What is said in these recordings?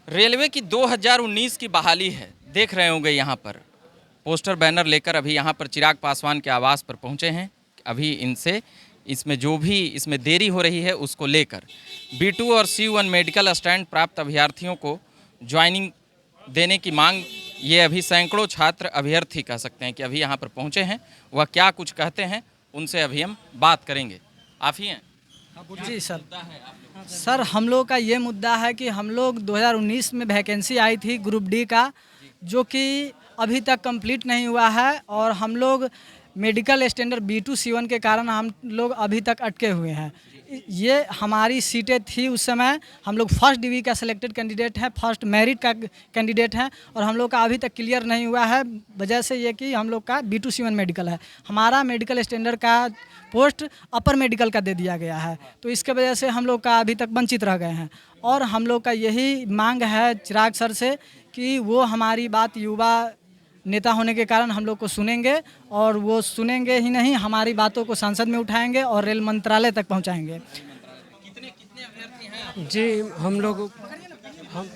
Railway की 2019 की बहाली है, देख रहे होंगे यहाँ पर पोस्टर बैनर लेकर अभी यहाँ पर चिराग पासवान के आवास पर पहुँचे हैं। अभी इनसे इसमें जो भी इसमें देरी हो रही है उसको लेकर B2 और C1 मेडिकल स्टैंड प्राप्त अभ्यर्थियों को ज्वाइनिंग देने की मांग, ये अभी सैकड़ों छात्र अभ्यर्थी कह सकते हैं कि अभी यहाँ पर पहुँचे हैं। वह क्या कुछ कहते हैं उनसे अभी हम बात करेंगे। आप ही हैं? जी सर, हम लोग का ये मुद्दा है कि हम लोग 2019 में वैकेंसी आई थी ग्रुप डी का, जो कि अभी तक कंप्लीट नहीं हुआ है और हम लोग मेडिकल स्टैंडर्ड B2 C1 के कारण हम लोग अभी तक अटके हुए हैं। ये हमारी सीटें थी उस समय, हम लोग फर्स्ट डिवी का सिलेक्टेड कैंडिडेट है, फर्स्ट मेरिट का कैंडिडेट है और हम लोग का अभी तक क्लियर नहीं हुआ है। वजह से ये कि हम लोग का B2 C1 मेडिकल है, हमारा मेडिकल स्टैंडर्ड का पोस्ट अपर मेडिकल का दे दिया गया है, तो इसके वजह से हम लोग का अभी तक वंचित रह गए हैं। और हम लोग का यही मांग है चिराग सर से कि वो हमारी बात युवा नेता होने के कारण हम लोग को सुनेंगे और वो सुनेंगे ही नहीं, हमारी बातों को संसद में उठाएंगे और रेल मंत्रालय तक पहुंचाएंगे। कितने अभ्यर्थी हैं? जी,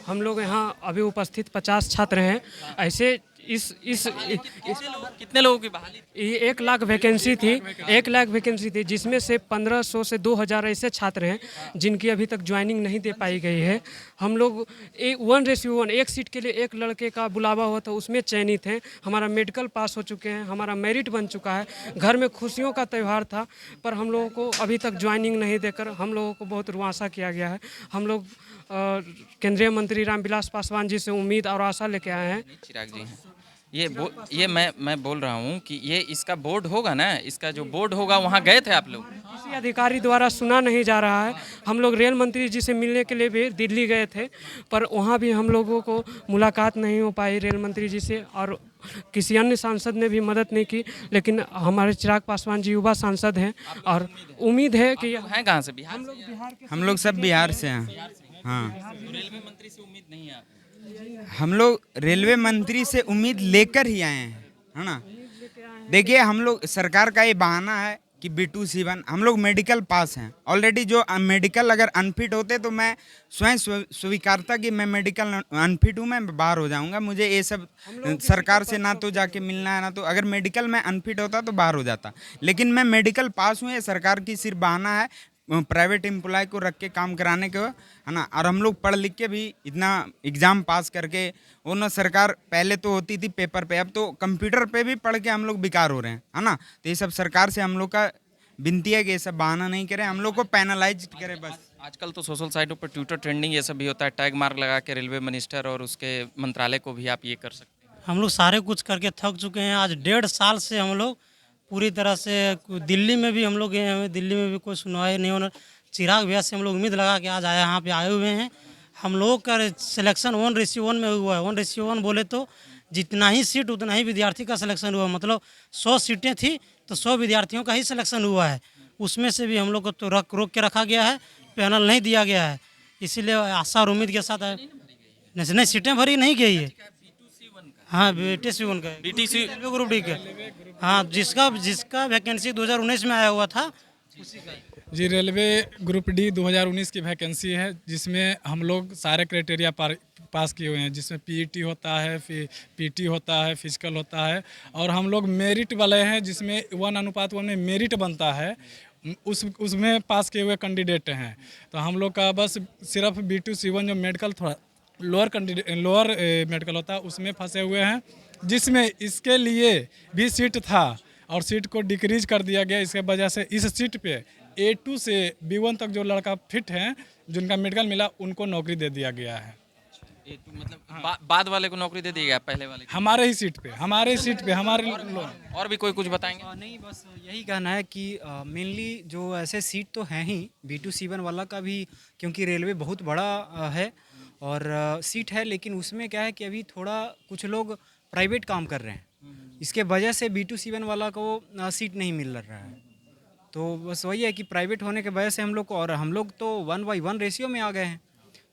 हम लोग यहाँ अभी उपस्थित 50 छात्र हैं। ऐसे कितने लोगों की बहाली? 1 लाख वैकेंसी थी, 1 लाख वैकेंसी थी, जिसमें से 1500 से 2000 ऐसे छात्र हैं जिनकी अभी तक ज्वाइनिंग नहीं दे पाई गई है। हम लोग 1:1 एक सीट के लिए एक लड़के का बुलावा हुआ था, उसमें चयनित हैं। हमारा मेडिकल पास हो चुके हैं, हमारा मेरिट बन चुका है, घर में खुशियों का त्यौहार था, पर हम लोगों को अभी तक ज्वाइनिंग नहीं देकर हम लोगों को बहुत रुआंसा किया गया है। हम लोग केंद्रीय मंत्री रामविलास पासवान जी से उम्मीद और आशा लेके आए हैं। चिराग जी हैं ये मैं बोल रहा हूँ कि ये इसका बोर्ड होगा ना, इसका जो बोर्ड होगा वहाँ गए थे आप लोग? किसी अधिकारी द्वारा सुना नहीं जा रहा है। हम लोग रेल मंत्री जी से मिलने के लिए भी दिल्ली गए थे, पर वहाँ भी हम लोगों को मुलाकात नहीं हो पाई रेल मंत्री जी से, और किसी अन्य सांसद ने भी मदद नहीं की। लेकिन हमारे चिराग पासवान जी युवा सांसद हैं और उम्मीद है कि हैं कहाँ से? बिहार से? हम लोग सब बिहार से हैं। हाँ, रेलवे मंत्री से उम्मीद नहीं है? हम लोग रेलवे मंत्री से उम्मीद लेकर ही आए हैं, है ना। देखिए, हम लोग सरकार का ये बहाना है कि B2 C1, हम लोग मेडिकल पास हैं ऑलरेडी। जो मेडिकल अगर अनफिट होते तो मैं स्वयं स्वीकारता कि मैं मेडिकल अनफिट हूँ, मैं बाहर हो जाऊँगा, मुझे ये सब सरकार से ना तो जाके मिलना है, ना तो अगर मेडिकल में अनफिट होता तो बाहर हो जाता। लेकिन मैं मेडिकल पास हूँ, ये सरकार की सिर्फ बहाना है प्राइवेट एम्प्लॉय को रख के काम कराने को, है ना। और हम लोग पढ़ लिख के भी इतना एग्ज़ाम पास करके, वो ना सरकार पहले तो होती थी पेपर पे, अब तो कंप्यूटर पे भी पढ़ के हम लोग बेकार हो रहे हैं, है ना। तो ये सब सरकार से हम लोग का विनती है कि ये सब बहाना नहीं करें, हम लोग को पैनलाइज करें बस। आजकल तो सोशल साइटों पर ट्विटर ट्रेंडिंग ये सब भी होता है, टैग मार्क लगा के रेलवे मिनिस्टर और उसके मंत्रालय को भी आप ये कर सकते हैं। हम लोग सारे कुछ करके थक चुके हैं। आज 1.5 साल से हम लोग पूरी तरह से, दिल्ली में भी हम लोग गए हैं, दिल्ली में भी कोई सुनवाई नहीं होना। चिराग भैया से हम लोग उम्मीद लगा के आज यहाँ पे आए हुए हैं। हम लोग का सिलेक्शन 1:1 में हुआ है। 1:1 बोले तो जितना ही सीट उतना ही विद्यार्थी का सिलेक्शन हुआ, मतलब 100 सीटें थी तो 100 विद्यार्थियों का ही सिलेक्शन हुआ है। उसमें से भी हम लोग को तो रोक के रखा गया है, पैनल नहीं दिया गया है। इसीलिए आशा और उम्मीद के साथ नहीं, सीटें भरी नहीं गई है। हाँ, B2 C1 का, रेलवे ग्रुप डी का। हाँ, जिसका वैकेंसी 2019 में आया हुआ था उसी का। जी, रेलवे ग्रुप डी 2019 की वैकेंसी है, जिसमें हम लोग सारे क्राइटेरिया पास किए हुए हैं, जिसमें PET होता है, फिर PT होता है, फिजिकल होता है, और हम लोग मेरिट वाले हैं, जिसमें 1:1 में मेरिट बनता है, उसमें पास किए हुए कैंडिडेट हैं। तो हम लोग का बस सिर्फ B2 C1 जो मेडिकल थोड़ा लोअर मेडिकल होता है उसमें फंसे हुए हैं, जिसमें इसके लिए भी सीट था और सीट को डिक्रीज कर दिया गया। इसके वजह से इस सीट पे A2 से B1 तक जो लड़का फिट हैं, जिनका मेडिकल मिला, उनको नौकरी दे दिया गया है। मतलब बाद वाले को नौकरी दे दी गया, पहले वाले हमारे ही सीट पे हमारे और भी कोई कुछ बताएंगे? नहीं, बस यही कहना है कि मेनली जो ऐसे सीट तो हैं ही B2 C1 वाला का भी, क्योंकि रेलवे बहुत बड़ा है और सीट है, लेकिन उसमें क्या है कि अभी थोड़ा कुछ लोग प्राइवेट काम कर रहे हैं, इसके वजह से B2 C1 वाला को सीट नहीं मिल रहा है। तो बस वही है कि प्राइवेट होने के वजह से हम लोग को, और हम लोग तो 1:1 रेशियो में आ गए हैं,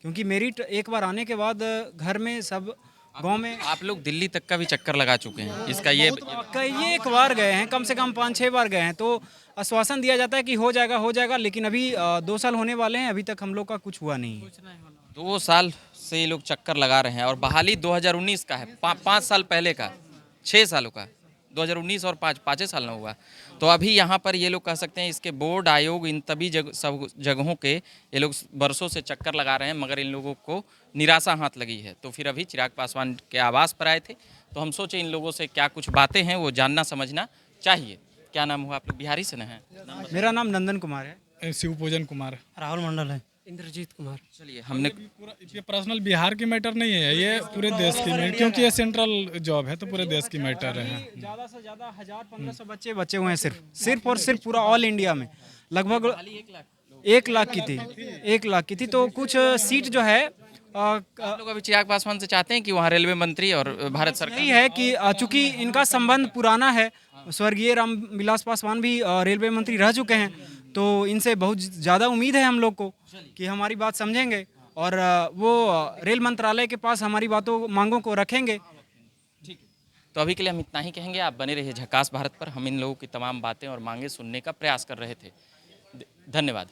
क्योंकि मेरिट एक बार आने के बाद घर में सब गांव में। आप लोग दिल्ली तक का भी चक्कर लगा चुके हैं इसका? ये कई एक बार गए हैं, कम से कम 5-6 बार गए हैं, तो आश्वासन दिया जाता है कि हो जाएगा, लेकिन अभी 2 साल होने वाले हैं, अभी तक हम लोग का कुछ हुआ नहीं। 2 साल से ये लोग चक्कर लगा रहे हैं और बहाली 2019 का है, 5 साल पहले का, 6 सालों का, 2019 और 5 साल ना हुआ। तो अभी यहाँ पर ये लोग कह सकते हैं इसके बोर्ड आयोग इन तभी सब जगहों के ये लोग बरसों से चक्कर लगा रहे हैं, मगर इन लोगों को निराशा हाथ लगी है। तो फिर अभी चिराग पासवान के आवास पर आए थे, तो हम सोचे इन लोगों से क्या कुछ बातें हैं वो जानना समझना चाहिए। क्या नाम हुआ आप लोग? बिहारी से न है? मेरा नाम नंदन कुमार है। शिवपूजन कुमार। राहुल मंडल है। इंद्रजीत कुमार। चलिए हमने पूरा ये पर्सनल बिहार की मैटर नहीं है, ये पूरे देश की मैटर, क्योंकि ये सेंट्रल जॉब है तो पूरे देश की मैटर है। ज़्यादा से ज़्यादा 1000-1500 बच्चे बचे हुए हैं सिर्फ और सिर्फ पूरा ऑल इंडिया में। लगभग 1 लाख की थी, 1 लाख की थी। तो कुछ सीट जो है आप लोग अभी चिराग पासवान से चाहते हैं कि वहाँ रेलवे मंत्री और भारत सरकार यही है कि चूंकि इनका संबंध पुराना है, स्वर्गीय रामविलास पासवान भी रेलवे मंत्री रह चुके हैं, तो इनसे बहुत ज़्यादा उम्मीद है हम लोग को कि हमारी बात समझेंगे और वो रेल मंत्रालय के पास हमारी मांगों को रखेंगे। तो अभी के लिए हम इतना ही कहेंगे। आप बने रहिए झकास भारत पर। हम इन लोगों की तमाम बातें और मांगे सुनने का प्रयास कर रहे थे। धन्यवाद।